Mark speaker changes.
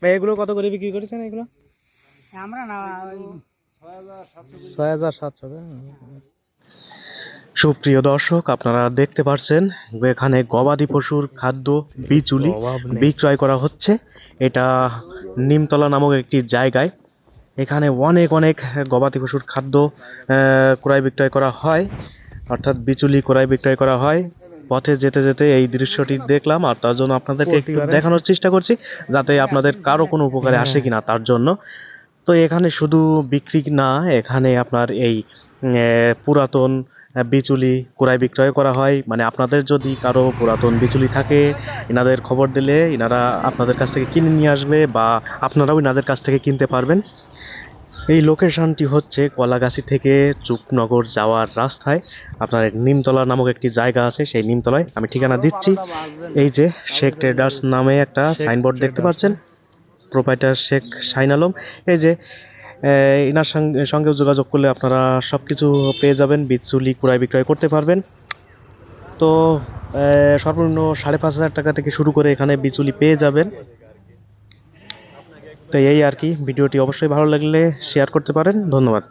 Speaker 1: ভাই এগুলো কত করে বিক্রি করেছেন এগুলো?
Speaker 2: আমরা না
Speaker 1: 6,700। সুপ্রিয় দর্শক, আপনারা দেখতে পাচ্ছেন এখানে গবাদি পশুর খাদ্য বিচুলি বিক্রয় করা হচ্ছে। এটা নিমতলা নামক একটি জায়গায়। এখানে অনেক অনেক গবাদি পশুর খাদ্য ক্রয় বিক্রয় করা হয়, অর্থাৎ বিচুলি ক্রয় বিক্রয় করা হয়। পথে যেতে যেতে এই দৃশ্যটি দেখলাম, আর তার জন্য আপনাদেরকে একটু দেখানোর চেষ্টা করছি, যাতে আপনাদের কারো কোনো উপকারে আসে কিনা তার জন্য। তো এখানে শুধু বিক্রি না, এখানে আপনার এই পুরাতন বিচুলি ক্রয় বিক্রয় করা হয়। মানে আপনাদের যদি কারো পুরাতন বিচুলি থাকে, এনাদের খবর দিলে এনারা আপনাদের কাছ থেকে কিনে নিয়ে আসবে, বা আপনারাও এনাদের কাছ থেকে কিনতে পারবেন। এই লোকেশনটি হচ্ছে কলাগাছি থেকে চুকনগর যাওয়ার রাস্তায়। আপনার নিমতলা নামক একটি জায়গা আছে, সেই নিমতলায় আমি ঠিকানা দিচ্ছি। এই যে শেখ ট্রেডার্স নামে একটা সাইনবোর্ড দেখতে পাচ্ছেন, প্রোপাইটার শেখ শাহিন আলম। এই যে এনার সঙ্গেও যোগাযোগ করলে আপনারা সব কিছু পেয়ে যাবেন, বিচুলি ক্রয় বিক্রয় করতে পারবেন। তো সর্বনিম্ন 5,500 টাকা থেকে শুরু করে এখানে বিচুলি পেয়ে যাবেন। তো এই আর কি, ভিডিওটি অবশ্যই ভালো লাগলে শেয়ার করতে পারেন। ধন্যবাদ।